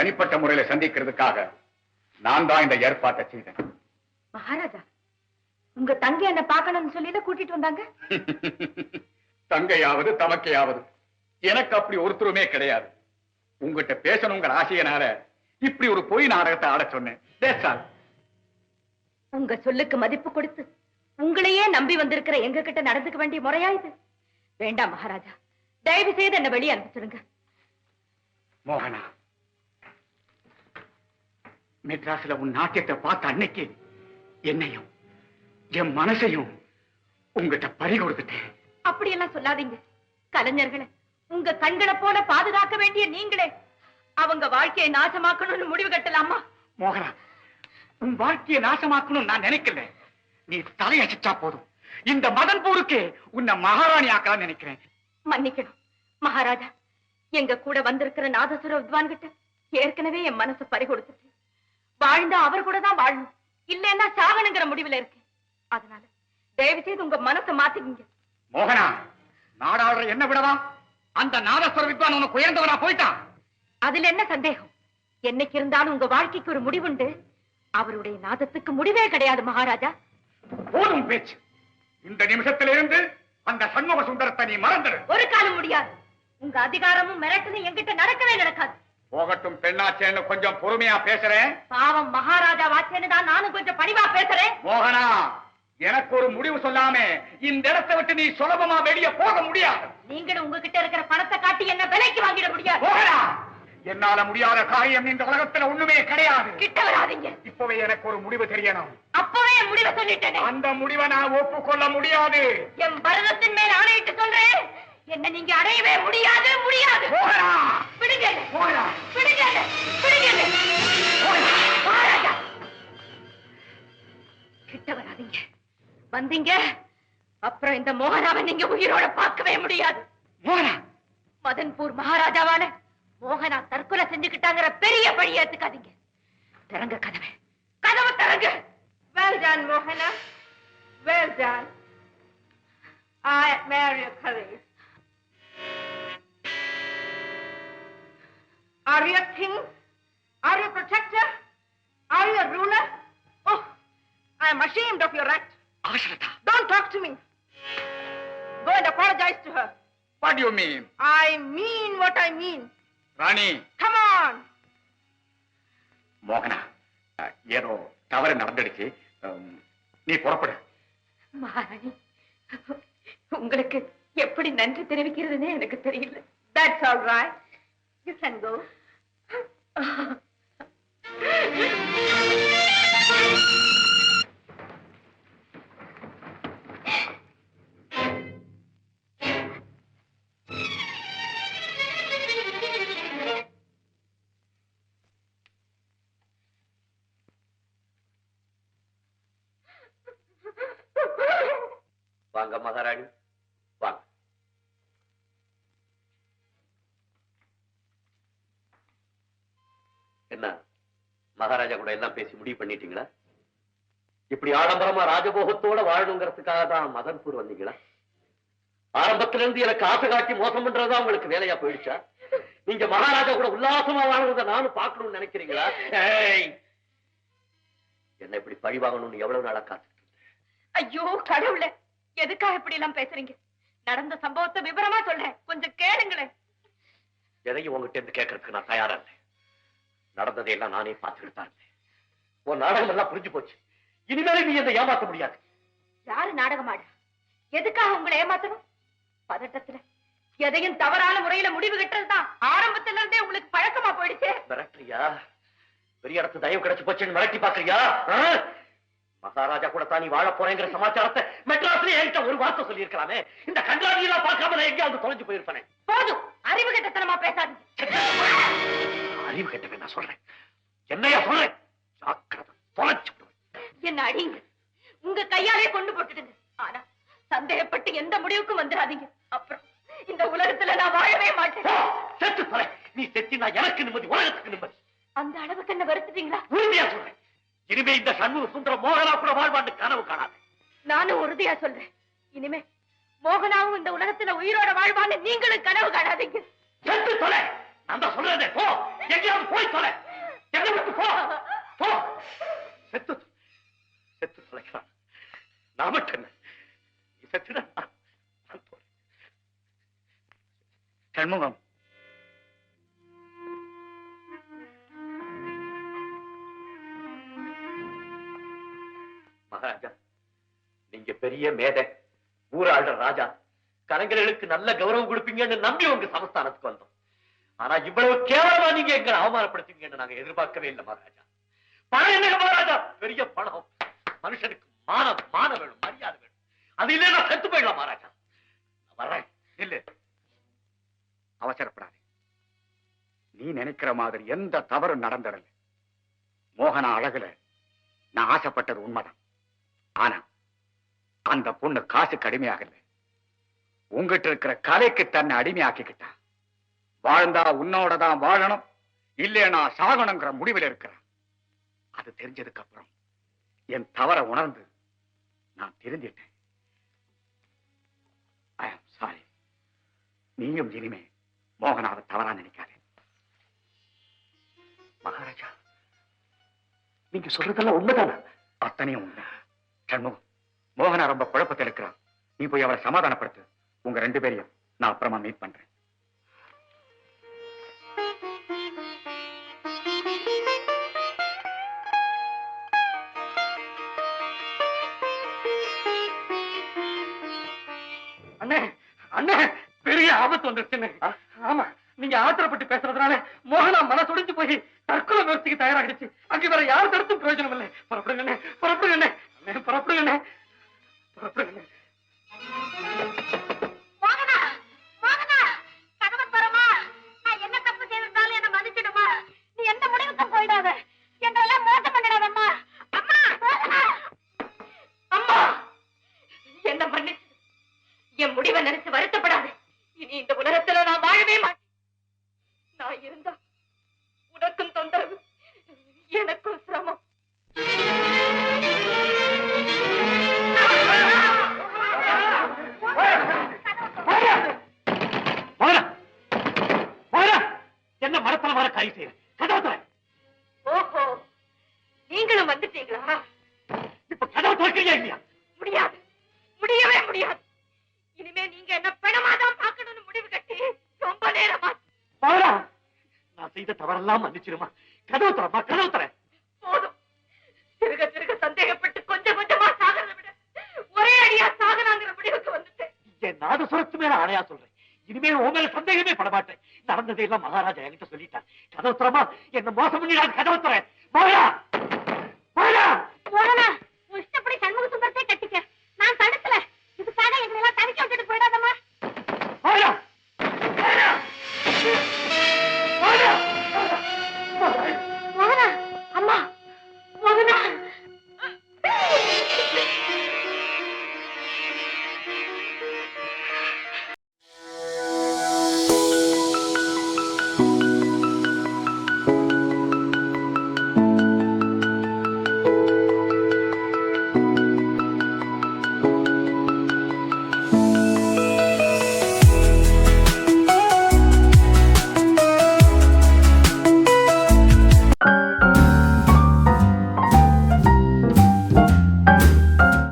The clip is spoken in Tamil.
தனிப்பட்ட முறையில சந்திக்கிறதுக்காக நான் தான் இந்த ஏற்பாட்டை செய்தேன். மகாராஜா, உங்க தங்கை என்ன பார்க்கணும்னு சொல்லி கூட்டிட்டு வந்தாங்க. தங்கையாவது தமக்கையாவது எனக்கு அப்படி ஒருத்தருமே கிடையாது. உங்ககிட்ட பேசணுங்கிற ஆசையனால இப்படி ஒரு பொய் நாடகத்தை ஆட சொன்னேன். உங்க சொல்லுக்கு மதிப்பு கொடுத்து உங்களையே நம்பி வந்திருக்கிற எங்க கிட்ட நடந்துக்க வேண்டிய முறையா இது? வேண்டாம் மகாராஜா, தயவு செய்து என்ன வெளியே அனுப்பிச்சிருங்க. மோகனா, மெட்ராஸ்ல உன் நாட்டியத்தை பார்த்த அன்னைக்கு என்னையும் என் மனசையும் உங்ககிட்ட பறி கொடுத்துட்டேன். அப்படியெல்லாம் சொல்லாதீங்க. கலைஞர்களை உங்க கண்களை போல பாதுகாக்க வேண்டிய நீங்களே அவங்க வாழ்க்கையை நாசமாக்கணும்னு முடிவு கட்டலாமா? மோகனா, உன் வாழ்க்கையை நாசமாக்கணும் நான் நினைக்கல. நீ தலையசிச்சா போதும், இந்த மதன்பூருக்கு உன்னை மகாராணி ஆக்கலாம் நினைக்கிறேன். மன்னிக்கணும் மகாராஜா, எங்க கூட வந்திருக்கிற நாதசுர வித்வான் கிட்ட ஏற்கனவே என் மனசு பறி கொடுத்துச்சு. வாழ்ந்தா அவர் கூட தான் வாழணும், இல்லைன்னா சாகணுங்கிற முடிவுல இருக்கு. அதனால தயவு செய்து உங்க மனசை மாத்திக்கிங்க. மோகனா, நாடாளுற என்ன விடவா? அந்த நாதஸ்வர வித்வான் உனக்கு உயர்ந்தவனா போயிட்டான். அதுல என்ன சந்தேகம்? என்னைக்கு இருந்தாலும் உங்க வாழ்க்கைக்கு ஒரு முடிவுண்டு. அவருடைய நாதத்துக்கு முடிவே கிடையாது மகாராஜா. போதும் பேச்சு. இந்த நிமிஷத்திலிருந்து அந்த சண்முக சுந்தரத்தை நீ மறந்துடு. ஒரு காலம் முடியாது. உங்க அதிகாரமும் மிரட்டலும் என்கிட்ட நடக்கவே நடக்காது. போகட்டும் பெண்ணாச்சேன்னு கொஞ்சம் பொறுமையா பேசுறேன். பாவம் மகாராஜா வாச்சேன்னு தான் நானும் கொஞ்சம் பணிவா பேசுறேன். மோகனா, எனக்கு ஒரு முடிவு சொல்லாம இந்த இடத்தை விட்டு நீ சுலபமா வெளியே போக முடியாது. நீங்களும் உங்ககிட்ட இருக்கிற பணத்தை காட்டி என்ன விலைக்கு வாங்கிட முடியாது. மோகனா, என்னால முடியாத காரியம் இந்த உலகத்துல ஒண்ணுமே கிடையாது. கிட்ட வராதீங்க. இப்பவே எனக்கு ஒரு முடிவு தெரியணும். அப்பவே முடிவை சொல்லிட்டேன். அந்த முடிவை நான் ஒப்புக்கொள்ள முடியாது. என் பரதத்தின் மேல் ஆணையிட்டு சொல்றேன், என்ன நீங்க அடையவே முடியாது. முடியாது. பிடிங்க, பிடிங்க, பிடிங்க. மகாராஜா, கிட்ட வராதீங்க. வந்தீங்க அப்புறம் இந்த மோகனாவை நீங்க உயிரோட பார்க்கவே முடியாது. மதன்பூர் மகாராஜாவால மோகனா தற்கொலை செஞ்சுக்கிட்டாங்கிற பெரிய பழி ஏத்துக்காதீங்க. திறங்க கதவை, கதவை திறங்க. Well done, Mohana. Well done. I admire your courage. Are you a king? Are you a protector? Are you a ruler? Oh, I am ashamed of your act. Ashrata, don't talk to me. Go and apologize to her. What do you mean? I mean what I mean. Rani, come on. மோகனா, ஏதோ தவறு நடந்துடுச்சு, நீ புறப்படு. மகாராணி, உங்களுக்கு எப்படி நன்றி தெரிவிக்கிறதுனே எனக்கு தெரியல. That's all right. You can go. வாங்க மகாராணி, வாங்க. என்ன மகாராஜா கூட எல்லாம் பேசி முடிவு பண்ணிட்டீங்களா? இப்படி ஆடம்பரமா ராஜபோகத்தோட வாழணுங்கிறதுக்காக தான் மதன்பூர் வந்தீங்களா? ஆரம்பத்தில இருந்து எனக்கு ஆசை காட்டி மோசம் பண்றதா உங்களுக்கு வேலையா போயிடுச்சா? நீங்க மகாராஜா கூட உல்லாசமா வாழறத நானும் பார்க்கணும்னு நினைக்கிறீங்களா? என்ன இப்படி பழி வாங்கணும்னு எவ்வளவு நாளா காத்துட்டு இருந்தேன். ஐயோ கடவுளே, எதுக்காக இப்படி எல்லாம் பேசுறீங்க? நடந்த சம்பவத்தை விவரமா சொல்றேன், கொஞ்சம் கேளுங்களேன். எதையும் உங்ககிட்ட இருந்து கேட்கறதுக்கு நான் தயாரா இல்லை. நடந்ததையெல்லாம் நானே பார்த்துக்கிட்டு தான் இருந்தேன். உன் நாடகம் எல்லாம் புரிஞ்சு போச்சு. இனிமேலே நீ என்னை ஏமாத்த முடியாது. யாரு நாடகம் ஆடு? எதுக்காக உங்களை ஏமாத்தணும்? பதட்டத்துல எதையும் தவறான முறையில முடிவு கட்டுறதுதான் ஆரம்பத்துல இருந்தே உங்களுக்கு பழக்கமா போயிடுச்சு. மிரட்டுறியா? பெரிய இடத்து தயவு கிடைச்சு போச்சுன்னு மிரட்டி பாக்குறியா? மகாராஜா கூட தான் நீ வாழ போறேங்கிற சமாச்சாரத்தை மெட்ராஸ்ல என்கிட்ட ஒரு வார்த்தை சொல்லி இருக்கலாமே. இந்த கண்டாதியெல்லாம் பார்க்காம நான் எங்கேயாவது தொலைஞ்சு போயிருப்பேன். போதும், அறிவு கட்டத்தனமா பேசாதீங்க. அறிவு கட்டவே நான் சொல்றேன். என்னையா சொல்றேன்? ஜாக்கிரதை, தொலைச்சு என்ன அடிங்க, உங்க கையாலே கொண்டு போட்டுடுங்க. ஆனா சந்தேகப்பட்டு எந்த முடிவுக்கும் வந்துடாதீங்க. அப்புறம் இந்த உலகத்துல நான் வாழவே மாட்டேன். செத்து தொலை. நீ செத்தினா எனக்கு நிம்மதி, உலகத்துக்கு நிம்மதி. அந்த அளவுக்கு என்ன வருத்துட்டீங்களா? உறுதியா சொல்றேன். இனிமே இந்த சண்முக சுந்தர மோகனா கூட வாழ்வாண்டு கனவு காணாது. நானும் உறுதியா சொல்றேன். இனிமே மோகனாவும் இந்த உலகத்துல உயிரோட வாழ்வான்னு நீங்களும் கனவு காணாதீங்க. செத்து தொலை. நான் தான் சொல்றதே, போ, எங்கேயாவது போய் தொலை, என்னை விட்டு போ, போ. செத்து செத்து தொலைக்கிறான். நான் மட்டும் என்ன, நீ செத்துட, நான் போறேன். சண்முகம், மகாராஜா, நீங்க பெரிய மேதை, ஊராளுற ராஜா, கலைஞர்களுக்கு நல்ல கௌரவம் கொடுப்பீங்கன்னு நம்பி உங்க சமஸ்தானத்துக்கு வந்தோம். ஆனா இவ்வளவு கேவலமா நீங்க எங்களை அவமானப்படுத்துவீங்கன்னு நாங்க எதிர்பார்க்கவே இல்லை மகாராஜா. பணம் என்னங்க மகாராஜா, பெரிய பணம். மனுஷனுக்கு மான வேணும், மரியாதை வேணும். அது இல்லையா நான் செத்து போயிடலாம் மகாராஜா. நான் வர்றேன். இல்ல, அவசரப்படாது. நீ நினைக்கிற மாதிரி எந்த தவறும் நடந்துடல. மோகனா அழகுல நான் ஆசைப்பட்டது உண்மைதான். ஆனா அந்த பொண்ணு காசுக்கு அடிமையாகல, உங்ககிட்ட இருக்கிற கலைக்கு தன்னை அடிமையாக்கிக்கிட்டா. வாழ்ந்தா உன்னோட தான் வாழணும், இல்லையா சாகணுங்கிற முடிவில் இருக்கிறான். அது தெரிஞ்சதுக்கு அப்புறம் என் தவறை உணர்ந்து நான் தெரிஞ்சிட்டேன். ஐ ஆம் சாரி. நீயும் இனிமே மோகனாவை தவறா நினைக்காதே. மகாராஜா, நீங்க சொல்றதெல்லாம் உண்மைதானா? அத்தனையும் உண்மை. சண்முகம், மோகனா ரொம்ப குழப்பத்தில் இருக்கிறான். நீ போய் அவளை சமாதானப்படுத்து. உங்க 2 பேரையும் நான் அப்புறமா மீட் பண்றேன். அண்ணே அண்ணே, பெரிய ஆபத்து வந்துருச்சுன்னு. ஆமா, நீங்க ஆத்திரப்பட்டு பேசுறதுனால மோகனா மனசுடைஞ்சு போய் தற்கொலை முயற்சிக்கு தயாராகிடுச்சு. அங்க வேற யார் தடுத்தும் பிரயோஜனம் இல்லை. புறப்படுங்க, புறப்படுங்க, புறப்படுங்க, புறப்படுங்க. மோகனா, மோகனா, கதவை திறம்மா. நான் என்ன தப்பு செய்திருந்தாலும் என்ன மன்னிச்சிடுமா. நீ எந்த முடிவுக்கும் போயிடாத. என்றெல்லாம் மோசம் பண்ணிடாதம்மா. அம்மா, மோகனா. அம்மா, என்ன மன்னிச்சு. என் முடிவை நினைச்சு வருத்தப்படாது. இனி இந்த உலகத்துல நான் வாழவே மாட்டேன். நான் இருந்தா உனக்கும் தொந்தரவு, எனக்கும் சிரமம். என்ன மரத்தனமான காரியம் செய்ய கதவை. ஓஹோ, நீங்களும் வந்துட்டீங்களா? இப்ப கதவை திறக்கறியா இல்லையா? முடியாது, முடியவே முடியாது. இனிமே நீங்க என்ன பணமாதான் பார்க்கணும்னு முடிவு கட்டி ரொம்ப நேரமா. நான் செய்த தவறெல்லாம் மன்னிச்சிருமா. கதவு தரமா, கதவு தர. போதும். திருக திருக சந்தேகப்பட்டு கொஞ்சம் கொஞ்சமா சாகிறத விட ஒரே அடியா சாகனாங்கிற முடிவுக்கு வந்துட்டேன். என் நாதசுரத்து மேல ஆணையா சொல்றேன். இனிமேல் உன் மேல சந்தேகமே பட மாட்டேன். நடந்ததையெல்லாம் மகாராஜா என்கிட்ட சொல்லிட்டான். கதவு தரமா, என்ன மோசம் பண்ணிடாது. கதவு தர மோகனா.